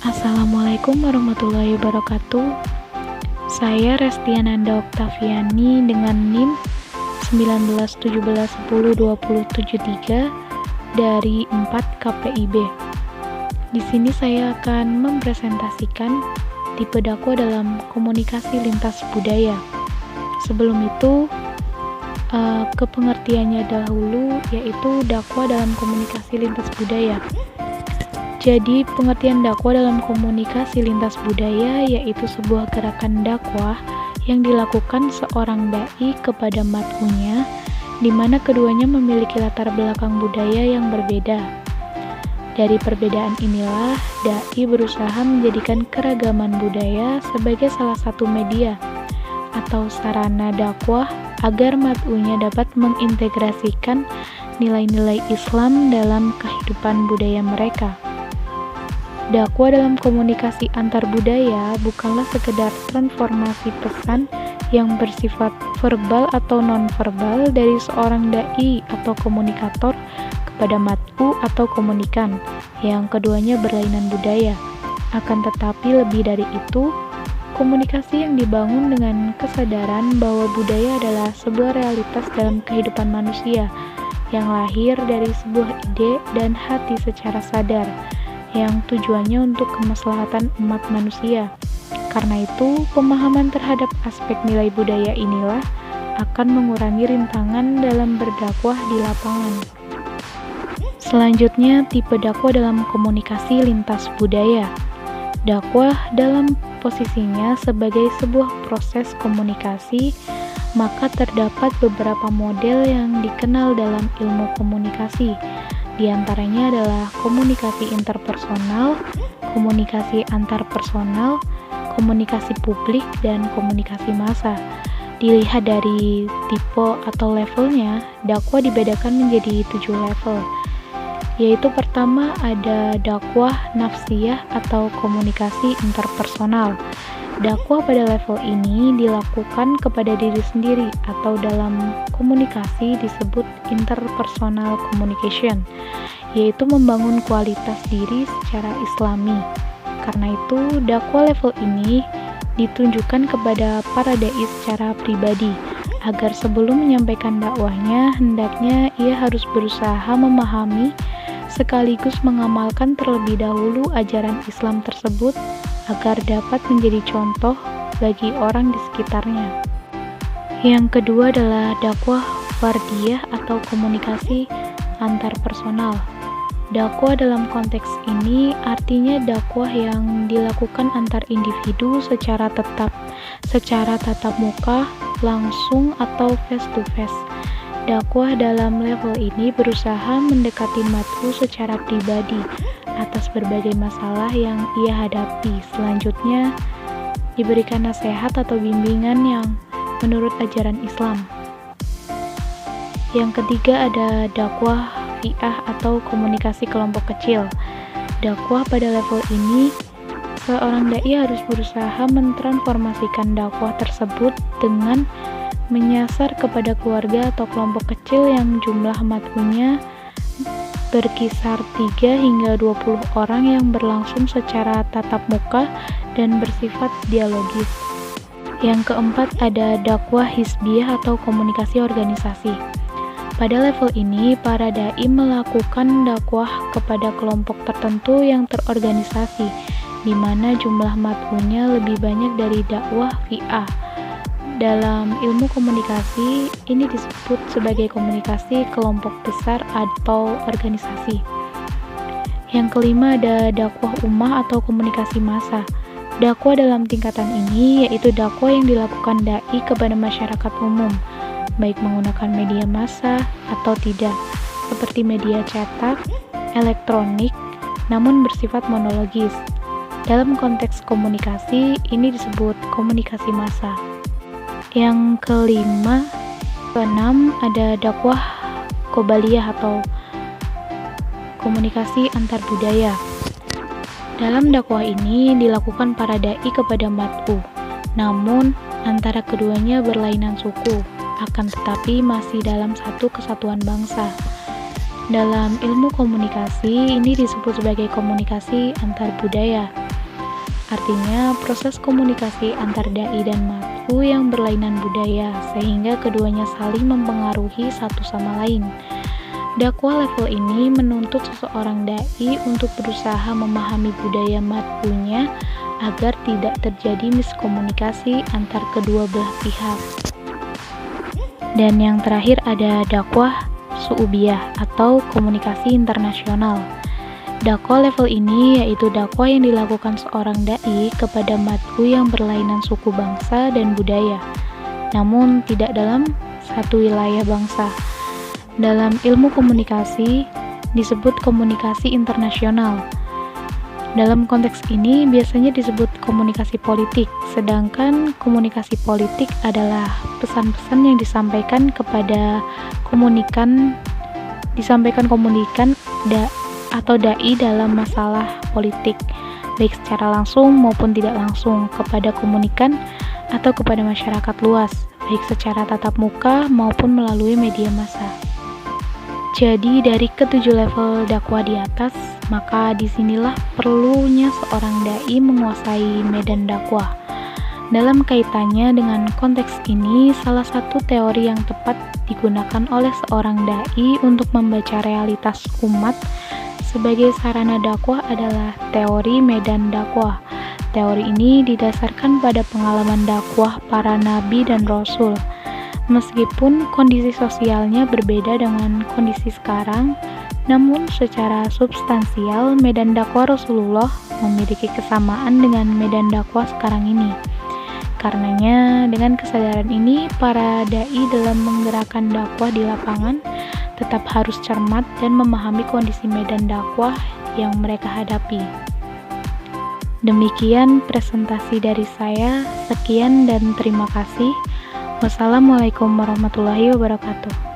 Assalamualaikum warahmatullahi wabarakatuh. Saya Restiananda Oktaviani dengan NIM 1917102073 dari 4 KPIB. Di sini saya akan mempresentasikan tipe dakwah dalam komunikasi lintas budaya. Sebelum itu, ke pengertiannya dahulu, yaitu dakwah dalam komunikasi lintas budaya. Jadi, pengertian dakwah dalam komunikasi lintas budaya yaitu sebuah gerakan dakwah yang dilakukan seorang dai kepada mat'unya, di mana keduanya memiliki latar belakang budaya yang berbeda. Dari perbedaan inilah, dai berusaha menjadikan keragaman budaya sebagai salah satu media atau sarana dakwah agar mat'unya dapat mengintegrasikan nilai-nilai Islam dalam kehidupan budaya mereka. Dakwah dalam komunikasi antar budaya bukanlah sekedar transformasi pesan yang bersifat verbal atau non-verbal dari seorang dai atau komunikator kepada mat'u atau komunikan, yang keduanya berlainan budaya. Akan tetapi lebih dari itu, komunikasi yang dibangun dengan kesadaran bahwa budaya adalah sebuah realitas dalam kehidupan manusia yang lahir dari sebuah ide dan hati secara sadar, yang tujuannya untuk kemaslahatan umat manusia. Karena itu, pemahaman terhadap aspek nilai budaya inilah akan mengurangi rintangan dalam berdakwah di lapangan. Selanjutnya, tipe dakwah dalam komunikasi lintas budaya. Dakwah dalam posisinya sebagai sebuah proses komunikasi, maka terdapat beberapa model yang dikenal dalam ilmu komunikasi. Di antaranya adalah komunikasi interpersonal, komunikasi antarpersonal, komunikasi publik, dan komunikasi massa. Dilihat dari tipe atau levelnya, dakwah dibedakan menjadi 7 level. Yaitu pertama ada dakwah nafsiyah atau komunikasi interpersonal. Dakwah pada level ini dilakukan kepada diri sendiri atau dalam komunikasi disebut interpersonal communication, yaitu membangun kualitas diri secara islami. Karena itu, dakwah level ini ditunjukkan kepada para dai secara pribadi, agar sebelum menyampaikan dakwahnya, hendaknya ia harus berusaha memahami sekaligus mengamalkan terlebih dahulu ajaran Islam tersebut agar dapat menjadi contoh bagi orang di sekitarnya. Yang kedua adalah dakwah fardiyah atau komunikasi antarpersonal. Dakwah dalam konteks ini artinya dakwah yang dilakukan antar individu secara tatap muka, langsung atau face to face. Dakwah dalam level ini berusaha mendekati mat'u secara pribadi atas berbagai masalah yang ia hadapi. Selanjutnya, diberikan nasihat atau bimbingan yang menurut ajaran Islam. Yang ketiga ada dakwah fi'ah atau komunikasi kelompok kecil. Dakwah pada level ini, seorang dai harus berusaha mentransformasikan dakwah tersebut dengan menyasar kepada keluarga atau kelompok kecil yang jumlah mat'unya berkisar 3 hingga 20 orang yang berlangsung secara tatap muka dan bersifat dialogis. Yang keempat ada dakwah hizbiyah atau komunikasi organisasi. Pada level ini, para dai melakukan dakwah kepada kelompok tertentu yang terorganisasi, di mana jumlah mat'unya lebih banyak dari dakwah fi'ah. Dalam ilmu komunikasi, ini disebut sebagai komunikasi kelompok besar atau organisasi. Yang kelima ada dakwah ummah atau komunikasi massa. Dakwah dalam tingkatan ini yaitu dakwah yang dilakukan dai kepada masyarakat umum, baik menggunakan media massa atau tidak, seperti media cetak, elektronik, namun bersifat monologis. Dalam konteks komunikasi, ini disebut komunikasi massa. Yang keenam ada dakwah qobaliyah atau komunikasi antar budaya. Dalam dakwah ini dilakukan para dai kepada mat'u, namun antara keduanya berlainan suku, akan tetapi masih dalam satu kesatuan bangsa. Dalam ilmu komunikasi, ini disebut sebagai komunikasi antar budaya. Artinya, proses komunikasi antar dai dan mat'u yang berlainan budaya, sehingga keduanya saling mempengaruhi satu sama lain. Dakwah level ini menuntut seseorang dai untuk berusaha memahami budaya mat'unya agar tidak terjadi miskomunikasi antar kedua belah pihak. Dan yang terakhir ada dakwah su'ubiyah atau komunikasi internasional. Dakwah level ini yaitu dakwah yang dilakukan seorang dai kepada mat'u yang berlainan suku bangsa dan budaya, namun tidak dalam satu wilayah bangsa. Dalam ilmu komunikasi disebut komunikasi internasional. Dalam konteks ini biasanya disebut komunikasi politik, sedangkan komunikasi politik adalah pesan-pesan yang disampaikan komunikan atau dai dalam masalah politik, baik secara langsung maupun tidak langsung kepada komunikan atau kepada masyarakat luas, baik secara tatap muka maupun melalui media massa. Jadi dari ketujuh level dakwah di atas, maka disinilah perlunya seorang dai menguasai medan dakwah. Dalam kaitannya dengan konteks ini, salah satu teori yang tepat digunakan oleh seorang dai untuk membaca realitas umat sebagai sarana dakwah adalah teori medan dakwah. Teori ini didasarkan pada pengalaman dakwah para nabi dan rasul. Meskipun kondisi sosialnya berbeda dengan kondisi sekarang, namun secara substansial medan dakwah Rasulullah memiliki kesamaan dengan medan dakwah sekarang ini. Karenanya, dengan kesadaran ini, para dai dalam menggerakkan dakwah di lapangan tetap harus cermat dan memahami kondisi medan dakwah yang mereka hadapi. Demikian presentasi dari saya. Sekian dan terima kasih. Wassalamualaikum warahmatullahi wabarakatuh.